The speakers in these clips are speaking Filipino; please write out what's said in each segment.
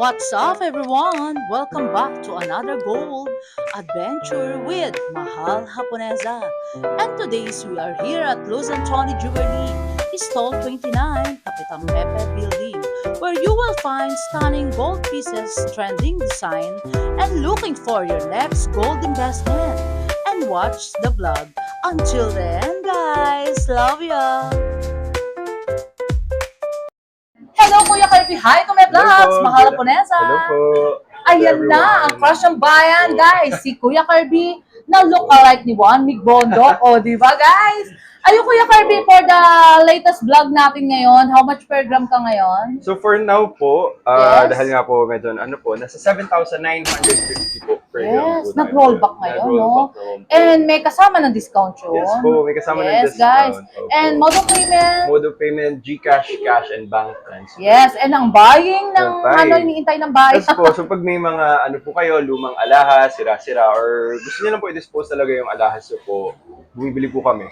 What's up, everyone? Welcome back to another gold adventure with Mahal Japonesa. And today's we are here at Luzon Tony Jewelry, Stall 29, Kapitan Mepe Building, where you will find stunning gold pieces, trending design, and looking for your next gold investment. And watch the vlog. Until then, guys, love ya! Hello, Kuya Kirby! Hi, Kuya Hello po. Vlogs! Mahal Japonesa! Hello po. Hello Ayan na, ang everyone. crush ng bayan, guys. Si Kuya Kirby na look-alike ni Juan Migbondo. O, di ba, guys? Ayun, Kuya Kirby, for the latest vlog natin ngayon, how much per gram ka ngayon? So for now po, Yes. dahil nga po medyo nasa 7,950 po per gram Yes, po. nag-rollback ngayon, no? Nag-rollback po. And may kasama ng discount yun. Yes po, may kasama ng Yes, guys. discount. Opo. And mode of payment? Mode of payment, GCash, cash, and bank transfer. Yes, and ang buying ng Yung buying. iniintay ng bayan. Yes po, so pag may mga po kayo, lumang alahas, sira-sira, or gusto niyo lang po i-dispose talaga yung alahas nyo po, bumibili po kami.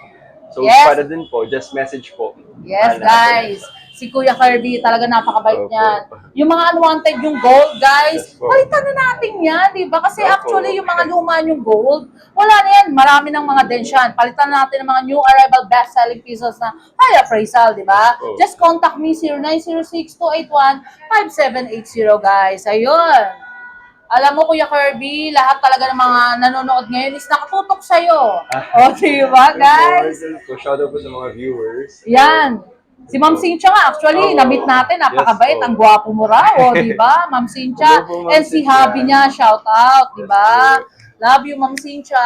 So, Yes. para din po, just message po. Yes, Ano, guys. Si Kuya Kirby, talaga napakabait Opo. niyan. Yung mga unwanted yung gold, guys, Yes po. palitan na natin yan, di ba? Kasi Opo. actually, yung mga luma yung gold, wala na yan. Marami ng mga dents yan. Palitan na natin ng mga new arrival best-selling pieces na high appraisal, di ba? Opo. Just contact me, 0906-281-5780, guys. Ayun. Alam mo, Kuya Kirby, lahat talaga ng mga nanonood ngayon is nakatutok sa'yo. O, di ba, guys? So, shout out po sa mga viewers. Yan. Si Ma'am Cynthia nga, actually, Oo. na-meet natin, napakabait, Yes, ang gwapo mo raw, o, di ba, Ma'am Cynthia? Hello po, Ma'am And si Cynthia. hubby niya, shout out, di Yes ba? po. Love you, Ma'am Cynthia.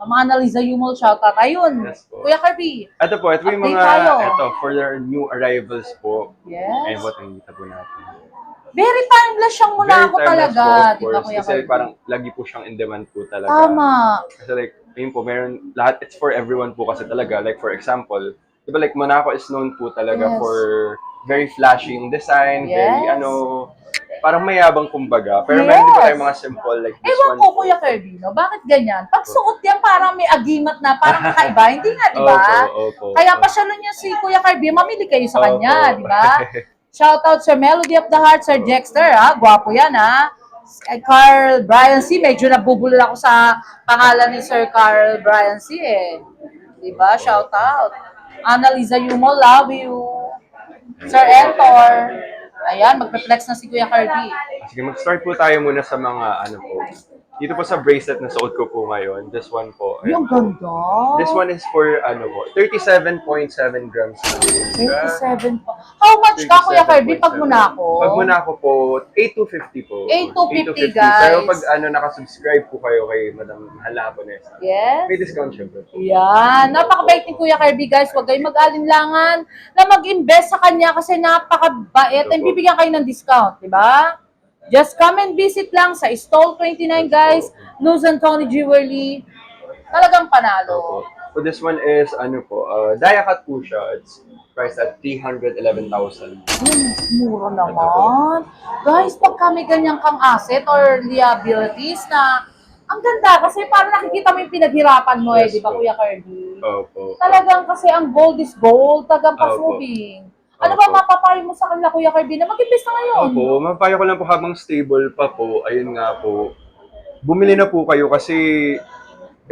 Ma'am Annalisa Yumol, shout out. Ayun, Yes po. Kuya Kirby. Ito po, ito yung Update mga, tayo. for the new arrivals po. Yes. Ayun po, tingnan po natin. Very timeless siyang muna Very ako timeless talaga, po, of di ba, course. Kuya Kasi Kirby? parang lagi po siyang in demand po talaga. Tama. Kasi like, ayun po, meron, lahat, it's for everyone po kasi talaga. Like, for example, di ba like, Monaco is known po talaga Yes. for very flashing design, very Yes. parang mayabang kumbaga. Pero meron din po Yes. tayong mga simple, like this Ewan one ko, po. Kuya Kirby, no? Bakit ganyan? Pag suot yan, parang may agimat na, parang kakaiba. Hindi nga, di ba? Opo. Kaya pasyalan niya si Kuya Kirby, mamili kayo sa kanya, Opo. di ba? Shoutout Sir Melody of the Heart, Sir Dexter, ha? Gwapo yan, ha? Carl Brian C. Medyo nabubulol ako sa pangalan ni Sir Carl Brian C. eh. Di ba? Shoutout. Annalisa Yumo, love you. Sir Entor. Ayan, magpe-flex na si Kuya Kirby. Sige, mag-start po tayo muna sa mga po. Dito po sa bracelet na suot ko po ngayon. This one po. Yung ayan po. ganda. This one is for po, 37.7 grams. 27 po. How much ka, Kuya Kirby, pag muna ako? Pag muna ako po, 8,250 po. 8,250, guys. Pero pag nakasubscribe po kayo kay Madam Mahal Japonesa, Yes. may discount syempre po. Yan. Napakabait ni Kuya Kirby, guys. Huwag kayong mag-alinlangan na mag-invest sa kanya kasi napakabait and bibigyan kayo ng discount, di ba? Just come and visit lang sa Stall 29, guys. Luzon Tony Jewelry. Talagang panalo. Opo. So this one is Diacut po siya. It's priced at 311,000. Mura naman. Guys, pag kami ganyan kang asset or liabilities na ang ganda kasi parang nakikita mo yung pinaghirapan mo Yes di ba, po. Kuya Kirby? Opo. Talagang kasi ang gold is gold, tagang pasubing. Ano ba Opo. mapapayo mo sa kanila, Kuya Kirby, na mag-invest na ngayon? Opo, mapapayo ko lang po habang stable pa po. Ayun nga po. Bumili na po kayo kasi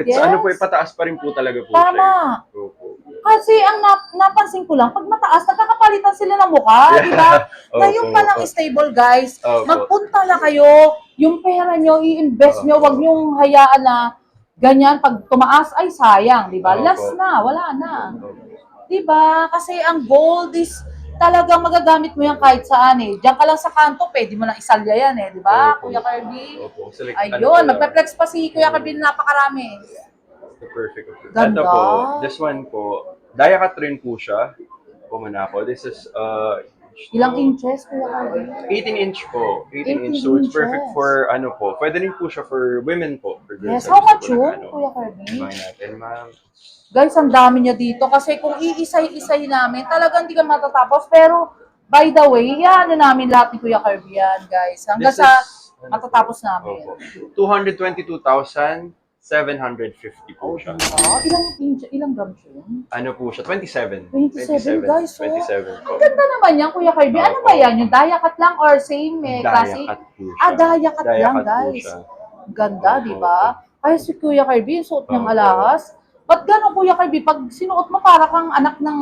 it's Yes. pataas pa rin po talaga po Tama. siya. Opo. Kasi ang napansin ko lang, pag mataas, nagkakapalitan sila ng mukha, di ba? Ngayon pa lang Opo. stable, guys. Opo. Magpunta na kayo, yung pera nyo, i-invest nyo, wag nyong hayaan na ganyan, pag tumaas, ay sayang, di ba? Opo. Last na, wala na. Di ba? Kasi ang gold is talagang magagamit mo yan kahit saan eh. Diyan ka lang sa kanto, pwede mo lang isalya yan eh, di ba, Opo. Kuya Kirby? Opo. So, like, Ayun, magpe-flex pa si Kuya Kirby na napakarami. The perfect. Ganda. Ito po, this one po, Diacut rin po siya. Monaco. This is Ilang inches, Kuya Kirby? 18-inch po. 18-inch. 18 So it's perfect inches. for po. Pwede rin po siya for women po. For girls Yes, na how gusto much po ng yun, Kuya Kirby? Tingnan natin, ma'am. Guys, ang dami niya dito kasi kung iisay-isay namin, talagang hindi ka matatapos. Pero, by the way, yan namin lahat ni Kuya Kirby yan, guys. Hanggang This sa is, matatapos namin. Opo. 222,000 750 po Oh, siya. ilang grams yun? Ano po siya? 27. 27, guys, oh. 27 po. Ang ganda naman yan, Kuya Kirby. Ano ba yan? Yung Dayakat lang or same klase? Dayakat po siya. Dayakat lang, Dayakat po guys. siya. Ganda, Opo, di ba? Kaya si Kuya Kirby, yung suot niyang Opo. alahas. Ba't gano'n, Kuya Kirby? Pag sinuot mo, para kang anak ng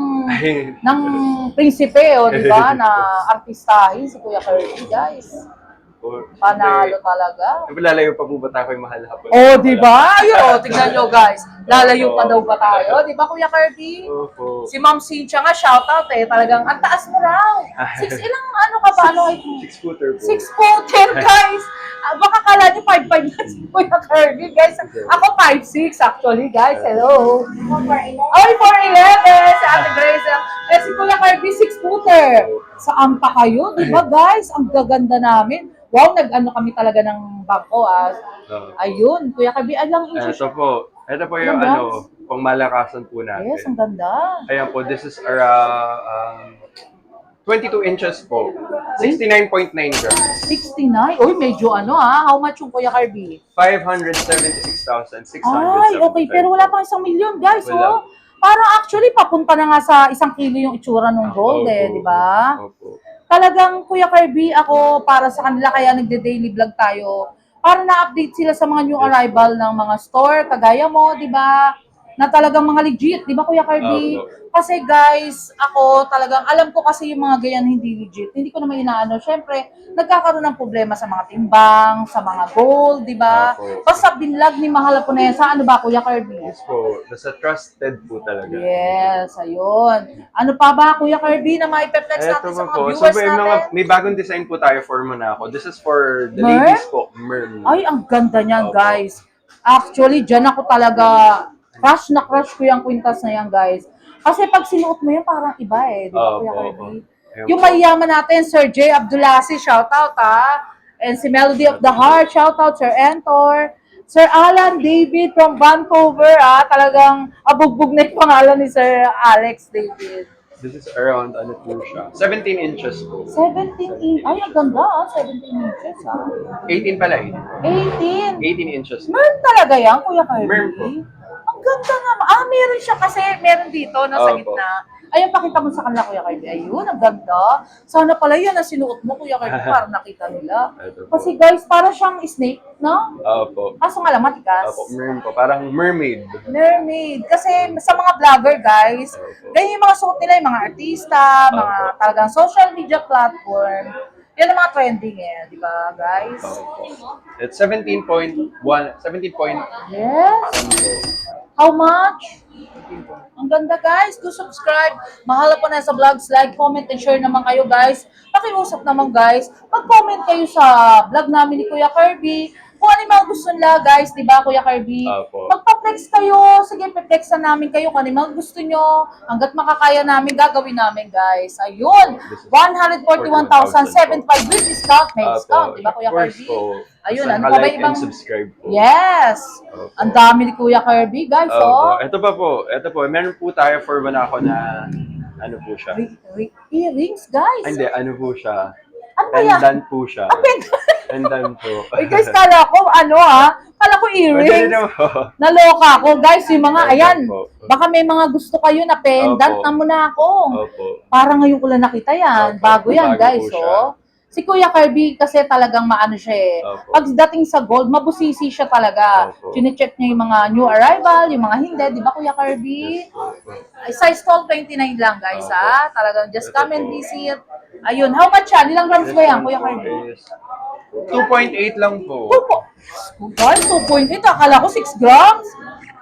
prinsipe, o di ba? Na artistahin si Kuya Kirby, guys. Panalo talaga. Lalayo pa po ba tayo kay Mahal Hapon? Oh, di ba? Ayun, tignan nyo, guys. Lalayo pa daw ba tayo? Di ba, Kuya Kirby? Opo. Si Ma'am Cynthia nga, shoutout Talagang, ang taas mo raw. Ilang ano ka ba? Ano, 6-footer po. 6'10", guys. Baka kala niyo 5'5" na si Kuya Kirby, guys. Ako 5'6", actually, guys. Hello. Ay, 4'11", si Ate Grace. Si Kuya Kirby, 6'footer". Saan pa kayo? Di ba, guys? Ang gaganda namin. Wow, nag-ano kami talaga ng bangko, Ayun, Kuya Kirby, alang inches. Ito po yung Ilang pang malakasan po natin. Yes, ang ganda. Ayan po, this is 22 inches po. 69.9 grams. 69? Uy, medyo How much yung Kuya Kirby? 576,675. Ay, okay. Pero wala pang 1,000,000, guys. Wala. Oh. Parang actually, papunta na nga sa 1 kilo yung itsura ng gold, Opo. di ba? Opo. Talagang, Kuya Kirby, ako, para sa kanila, kaya nagde-daily vlog tayo. Para na-update sila sa mga new arrival ng mga store, kagaya mo, di ba? Na talagang mga legit, di ba, Kuya Kirby? Opo. Kasi guys, ako talagang, alam ko kasi yung mga ganyan hindi legit. Hindi ko naman inaano. Siyempre, nagkakaroon ng problema sa mga timbang, sa mga gold, di ba? Opo. Basta binlag ni Mahal po na yan. Sa ano ba, Kuya Kirby? Yes po. Nasa trusted po talaga. Yes, ayun. Ano pa ba, Kuya Kirby, na maipeflex natin sa mga So, viewers natin? may bagong design po tayo for Monaco. This is for the Merm? ladies po. Merm. Ay, ang ganda niyan, Opo. guys. Actually, dyan ako talaga, crush na crush ko yung kwintas na yan, guys. Kasi pag sinuot mo yan, parang iba di ba, Kuya Opo, Kirby? Ayun Yung po. mayayaman natin, Sir J. Abdulasi, shoutout And si Melody of the Heart, shoutout, Sir Entor. Sir Alan David from Vancouver, Talagang abugbog na yung pangalan ni Sir Alex David. This is around, ano po siya? 17 inches po. 17 inches. Ay, ang ganda, 17 inches, 18 pala 18. 18 inches. Meron talaga yan, Kuya Kirby? Meron po. Ang ganda naman. Meron siya kasi meron dito na sa Opo. gitna. Ayun, pakita mo sa kanila, Kuya Kirby. Ayun, ang ganda. Sana pala yan na sinuot mo, Kuya Kirby, para nakita nila. Ito po. Kasi guys, para siyang snake, no? Opo. Kaso nga lang, matigas. Opo, merm po. Parang mermaid. Mermaid. Kasi sa mga vlogger, guys, ganyan yung mga suot nila, yung mga artista, mga Opo. talagang social media platform. Yan ang mga trending di ba, guys? Opo. It's 17.1, 17. Yes. How much? Ang ganda, guys. Do subscribe. Mahal po na sa vlogs. Like, comment, and share naman kayo, guys. Pakiusap naman, guys. Mag-comment kayo sa vlog namin ni Kuya Kirby. Kung ano yung mga gusto nila, guys. Diba, Kuya Kirby? Opo. Magpa-flex kayo. Sige, pe-flexan namin kayo. Kung ano yung mga gusto nyo. Hanggat makakaya namin, gagawin namin, guys. Ayun. 141,075 with discount. May discount. Diba, Kuya Kirby? Ayun, ano pa ba like ibang... and subscribe po. Yes! Opo. Ang dami ni Kuya Kirby, guys, Opo. Ito pa po. Ito po. Meron po tayo for Monaco na ano po siya. Earrings, guys. Ay, hindi. Ano po siya? Ano ba yan? Pendant po siya. Pendant. Pendant po. Uy, guys, kala ko, kala ko Pwede earrings. na po. Naloka ako, guys, yung mga, Pendant ayan, po. baka may mga gusto kayo na pendant Opo. na muna ako. Opo. Parang ngayon ko lang nakita yan. Opo. Bago yan, Bago guys, po siya. Si Kuya Kirby kasi talagang maano siya Opo. Pagdating sa gold, mabusisi siya talaga. Opo. Chine-check niya yung mga new arrival, yung mga hindi. Di ba, Kuya Kirby? Size tall 29 lang, guys, Opo. Talagang just Ito come and po. visit. Ayun, how much yan? Ilang grams ba yan, Kuya Kirby? 2.8 lang po. Guys, 2.8. Akala ko 6 grams.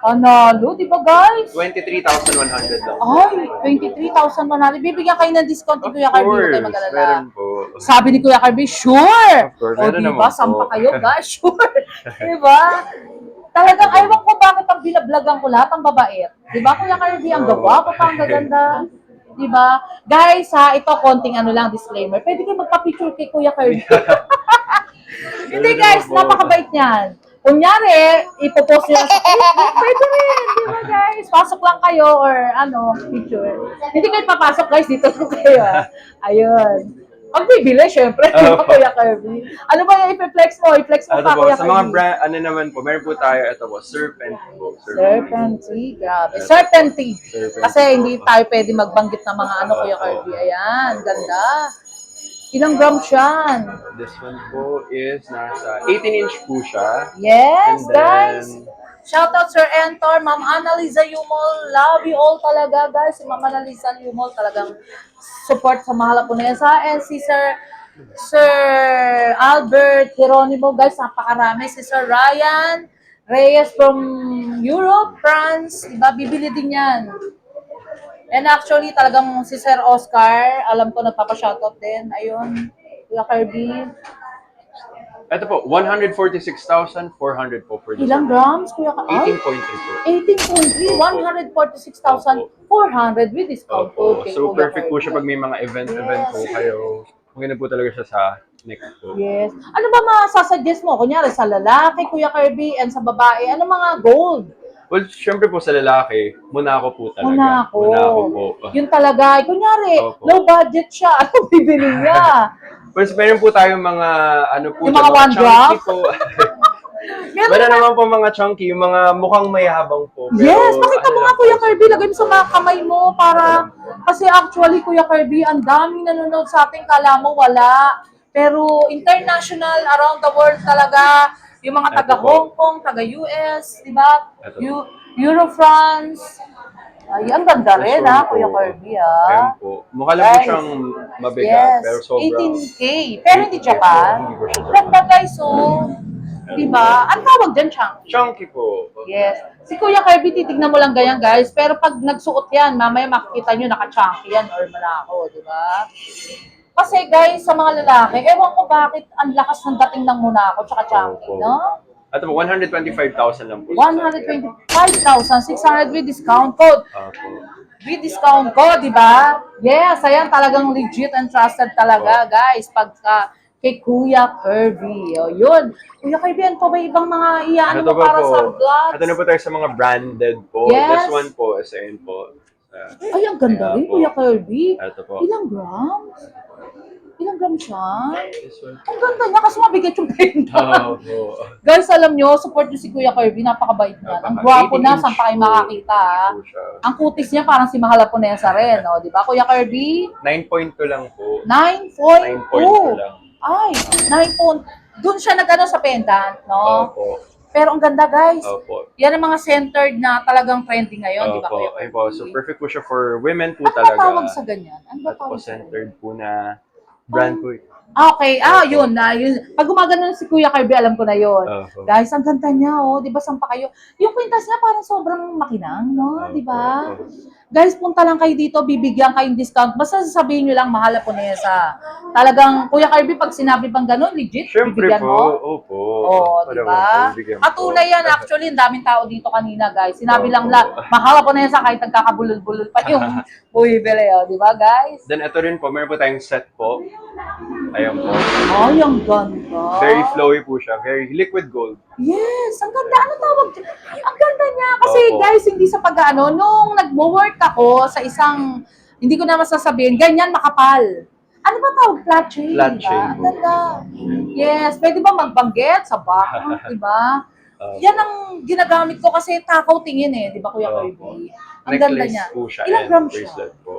Analo, di ba, guys? 23,100 lang. Ay, 23,100. Bibigyan kayo ng discount ni Kuya Kirby. Huwag kayo mag-alala. meron po. Sabi ni Kuya Kirby, sure! Of course, O, meron diba? naman po. Sampa kayo, guys. Sure. Diba? Talagang, ayaw ko bakit ang binablagan ko lahat ang babait. Diba, Kuya Kirby? Ang gawa ko pa, ang gaganda. Diba? Guys, ito, konting lang, disclaimer. Pwede kayo magpa-picture kay Kuya Kirby. Hindi, guys. Napakabait niyan. Kunyari, ipopost nyo sa Facebook, pwede rin, di ba, guys? Pasok lang kayo or picture. Hindi kayo papasok, guys, dito po kayo. Ayun. Pag bibili, syempre, di ba, Opo. Kuya Kirby? Ano ba yung i-flex mo? I-flex mo Ito pa, po, Kuya sa mga Kirby. brand, ano naman po, meron po tayo, ito po, Serpent po. Serpent tea, grabe. Ito Serpent po, tea. Serpent Kasi tea hindi po. tayo pwede magbanggit ng mga ano, Kuya Opo. Kirby. Ayan, ganda. Ilang grams yan? This one po is nasa 18-inch po siya. Yes, And then, guys. Shout out Sir Entor, Ma'am Annalisa Yumol. Love you all talaga, guys. Si Ma'am Annalisa Yumol talagang support sa Mahal Japonesa. And si Sir Albert Geronimo, guys, napakarami. Si Sir Ryan Reyes from Europe, France. Diba? Bibili din yan. And actually, talagang si Sir Oscar, alam ko nagpapa-shoutout din. Ayun, Kuya Kirby. ito po, 146,400 po for this Ilang one. grams, Kuya Kirby? 18.3 po. 18.3, 146,400 with discount Opo. code kay So, Kuya perfect po siya pag Kirby. may mga event po kayo. Maganda po talaga siya sa neck po. Yes. Ano ba masasuggest mo? Kunyari sa lalaki, Kuya Kirby, and sa babae, ano mga gold? Well, syempre po sa lalaki, Monaco po talaga. Monaco. Monaco po. Yun talaga. Kunyari, Opo. low budget siya. Ano bibili niya? Well, meron po tayong mga, ano po, Yung mga one chunky drop? po. Meron Meron naman po mga chunky, yung mga mukhang mayabang po. Pero, Yes, pakita mo ano nga lang Kuya po, Kirby, lagay mo sa mga kamay mo para, kasi actually Kuya Kirby, ang daming nanonood sa atin, kala mo wala. Pero international, around the world talaga, yung mga taga Ito po. Hong Kong, taga US, di ba? Ito. Euro France. Ay, ang ganda This rin one ha, po. Kuya Kirby Ayan ha. po. Mukha lang po Guys. siyang mabigat, Yes, pero sobrang 18K. Pero hindi 18K Japan. po, hindi po siya Japan. Ganda guys, so, di ba? Ang tawag dyan, Chunky? Chunky po. Yes. Si Kuya Kirby, titignan mo lang ganyan, guys. Pero pag nagsuot yan, mamaya makikita nyo naka-chunky yan or Monaco, di ba? Kasi guys, sa mga lalaki, ewan ko bakit ang lakas ng dating ng Monaco tsaka chunky, Opo. no? At 125,000 lang po. siya sa akin. 125,600 with discount code. Opo. With discount code, di ba? Yes, ayan talagang legit and trusted talaga, guys. Pagka kay Kuya Kirby. O, yun. Kuya Kirby, ano pa ba ibang mga iyan Ito mo pa para po. sa vlogs? Ito na po tayo sa mga branded po. Yes. This one po is ayun po. Ay, ang ganda rin, Ayan po. Kuya Kirby. Ito po. Ilang grams? Ilang grams siya? This one. Ang ganda niya kasi mabigat yung benta. Opo. Guys, alam nyo, support nyo si Kuya Kirby. Napakabait niya. Ang gwapo na, saan pa kayo makakita. Ha? Po siya. Ang kutis niya parang si Mahal Japonesa rin. O, di ba, Kuya Kirby? 9.2 lang po. 9.2. 9.2 lang. Ay, 9 point. Doon siya nag-ano sa pendant, no? Opo. Pero ang ganda, guys. Opo. Yan ang mga centered na talagang trending ngayon, di ba, Kuya Opo. Ayun Kirby? po. So, perfect po siya for women po Ano ba talaga. tawag sa ganyan? Ano ba At po, tawag sa ganyan? centered po na brand po. Okay, yun. Yun. Pag gumagano si Kuya Kirby, alam ko na yun. Opo. Guys, ang ganda niya, oh. Di ba, sampa kayo? Yung kwintas niya parang sobrang makinang, no? Di ba? Opo. Guys, punta lang kayo dito, bibigyan kayong discount. Basta sasabihin nyo lang, Mahal Japonesa. Talagang, Kuya Kirby, pag sinabi bang gano'n, legit, Siyempre bibigyan po. mo. Opo. Oo, Ano di naman ba? po, bibigyan At po. tunay yan, actually, ang daming tao dito kanina, guys. Sinabi lang Opo. Mahal Japonesa kahit nagkakabulol-bulol pa yung bumibili, oh. Di ba, guys? Then, ito rin po. Meron po tayong set po. Ayan po. Ay, ang ganda. Very flowy po siya. Very liquid gold. Yes, ang ganda. Ano tawag dyan? Ang ganda niya. Kasi Opo. guys, hindi sa pag-ano, nung nag-work ako sa isang, hindi ko na masasabihin, ganyan makapal. Ano ba tawag? Flat chain, Flat diba? chain Ang po. ganda. Yes, pwede ba magbanggit sa back, diba? Yan ang ginagamit ko kasi takaw tingin eh, di ba Kuya Opo. Kirby? Ang ganda niya. po siya Ilang and grams siya? bracelet po.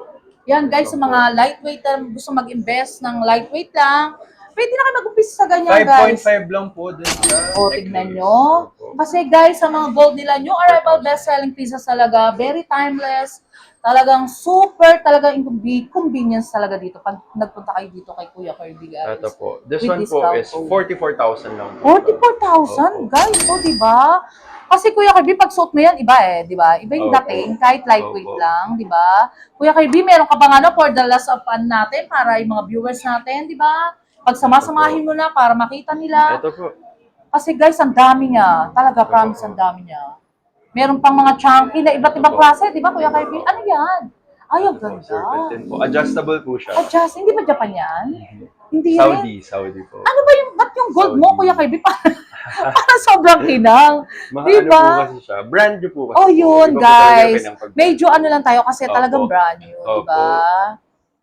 Yan guys, sa mga lightweight na gusto mag-invest ng lightweight lang, pwede na kayo mag-umpisa sa ganyan guys. 5.5 lang po din siya. O, tignan nyo. Kasi guys, sa mga gold nila, new arrival best-selling pieces talaga, very timeless. Talagang super, talaga convenience talaga dito pag nagpunta kayo dito kay Kuya Kirby, guys. Ito po. This With one po discount is code. 44,000 lang po. 44,000, Opo. guys, o, di ba? Kasi Kuya Kirby, pag suot mo yan, iba eh, di ba? Iba yung Opo. dating, kahit lightweight Opo. lang, di ba? Kuya Kirby, meron ka bang ano for the last of natin, para yung mga viewers natin, di ba? Pag sama-samahin mo na para makita nila. Ito po. Kasi guys, ang dami niya. Talaga, promise, ang dami niya. Meron pang mga chunky na iba't ibang Opo. klase, di ba, Kuya Kirby? Ano yan? Ay, ang ganda. Serpentine po. Adjustable po siya. Adjust, hindi ba Japan yan? Hindi rin. Saudi po. Ano ba yung, ba't yung gold mo, Saudi. Kuya Kirby? Parang sobrang kinang. Mga Di ano ba? po kasi siya. Brand new po kasi. Oh, po. yun, Iba po talaga guys. pinapag- Medyo ano lang tayo kasi Opo. talagang brand new, di Opo. ba?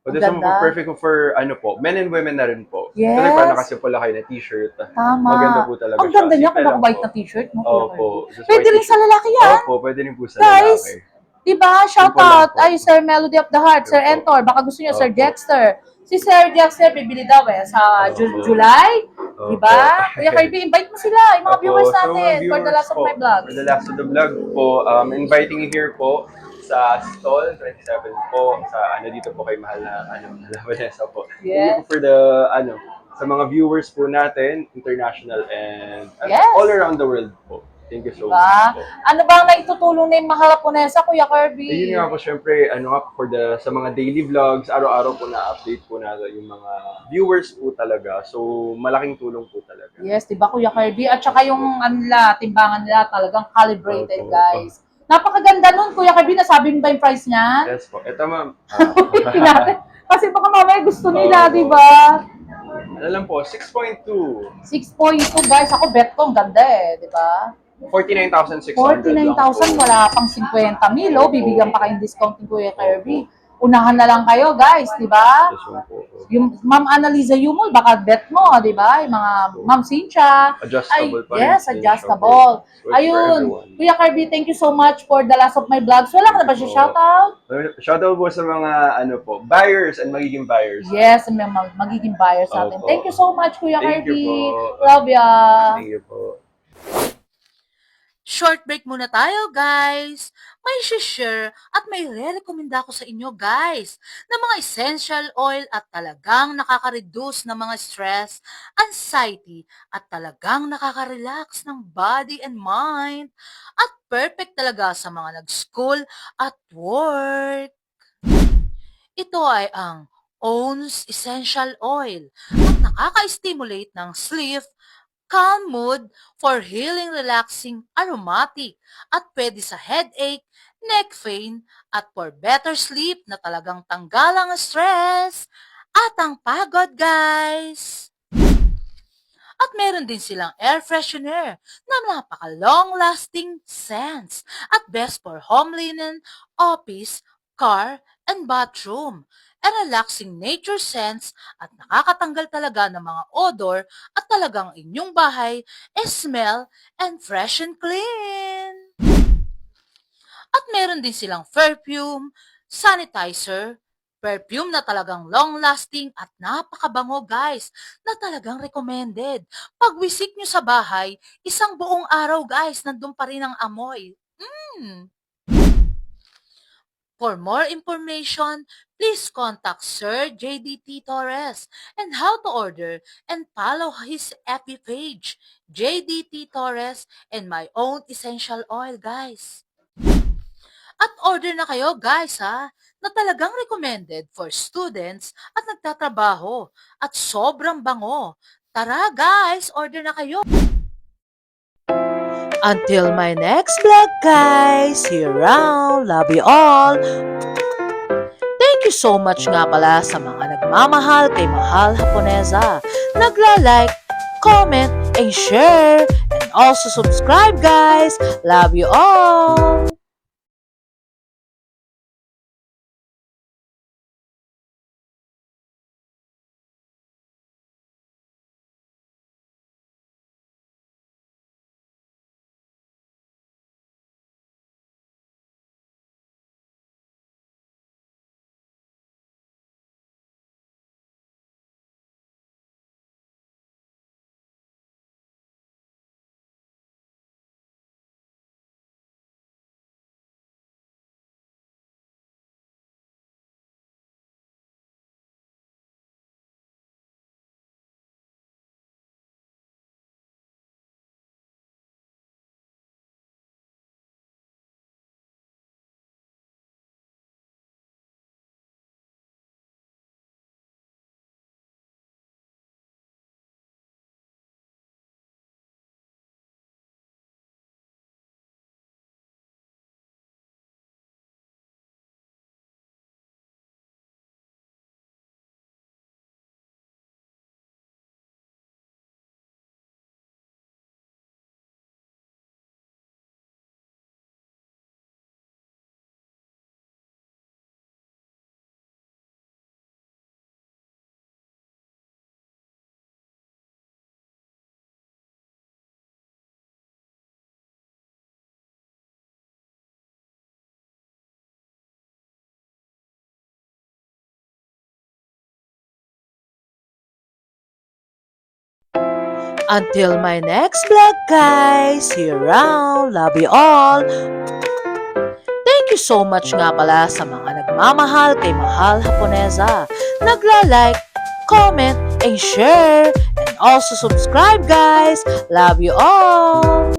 O, Ang this one po, ganda. perfect po for, ano po, men and women na rin po. Kasi parang Yes. nakasimple kayo na t-shirt. Maganda Tama. po talaga Ang siya. ganda niya Simple kung lang naka-white po. na t-shirt, no, Kuya Kirby? Opo, just Pwede white rin sa t-shirt. lalaki yan. Opo, pwede rin po sa Guys, lalaki. di ba? Shout Simple lang out. po. Ay, Sir Melody of the Heart, Sir Opo. Entor. Baka gusto niyo, Sir Opo. Dexter. Si Sir Dexter, bibili daw sa Opo. July. Di Opo. ba? Kuya Kirby, invite mo sila, yung mga viewers Opo, so mga natin for the viewers last of my po, for vlogs. the last of the vlog po, inviting you here po sa stall 27 po, sa dito po kay mahal na Vanessa po. Thank you po Yes. for the sa mga viewers po natin, international and Yes. all around the world po. Thank you so Diba? much po. Ano bang naitutulong na yung mahal po nesa, Kuya Kirby? Ayun nga po, syempre, for sa mga daily vlogs, araw-araw po na-update po natin yung mga viewers po talaga. So, malaking tulong po talaga. Yes, di ba Kuya Kirby? At saka yung timbangan nila talagang calibrated, Opo. guys. Napakaganda nun, Kuya Kirby. Nasabi mo ba yung price niya? Yes po. Ito, ma'am. Kasi baka mamaya gusto nila, Opo. di ba? Ano lang po, 6.2. 6.2, guys. Ako bet ko, ang ganda di ba? 49,600 49,000, wala pang 50,000, oh. Bibigyan pa kayong discount ni Kuya Kirby. Unahan na lang kayo, guys, di ba? Yung Ma'am Annalisa Yumol, baka bet mo, di ba? Yung mga Ma'am Cynthia. Adjustable pa rin. Yes, adjustable. Ayun. Kuya Kirby, thank you so much for the last of my vlogs. Wala ka na ba siya shoutout? Shoutout po sa mga buyers and magiging buyers. Yes, may magiging buyers natin. Opo. Thank you so much, Kuya Thank you Kirby. po. Love ya. Thank you po. Short break muna tayo, guys. May share at may re-recommenda ko sa inyo, guys, na mga essential oil at talagang nakaka-reduce ng mga stress, anxiety, at talagang nakaka-relax ng body and mind. At perfect talaga sa mga nag-school at work. Ito ay ang OWN's Essential Oil at nakaka-stimulate ng sleep, calm mood for healing, relaxing, aromatic at pwede sa headache, neck pain at for better sleep na talagang tanggalang ang stress at ang pagod, guys. At meron din silang air freshener na napaka-long-lasting scents at best for home linen, office, car, and bathroom. A relaxing nature scents at nakakatanggal talaga ng mga odor at talagang inyong bahay smell and fresh and clean. At meron din silang perfume, sanitizer, perfume na talagang long-lasting at napakabango, guys, na talagang recommended. Pag visit nyo sa bahay, isang buong araw, guys, nandun pa rin ang amoy. For more information, please contact Sir JDT Torres and how to order and follow his FB page, JDT Torres and my own essential oil, guys. At order na kayo, guys, na talagang recommended for students at nagtatrabaho at sobrang bango. Tara, guys, order na kayo. Until my next vlog, guys. See you around. Love you all. Thank you so much nga pala sa mga nagmamahal kay Mahal Haponesa. Nagla-like, comment, and share. And also subscribe, guys. Love you all. Until my next vlog, guys. See you around. Love you all. Thank you so much nga pala sa mga nagmamahal kay Mahal Haponesa. Nagla-like, comment, and share. And also subscribe, guys. Love you all.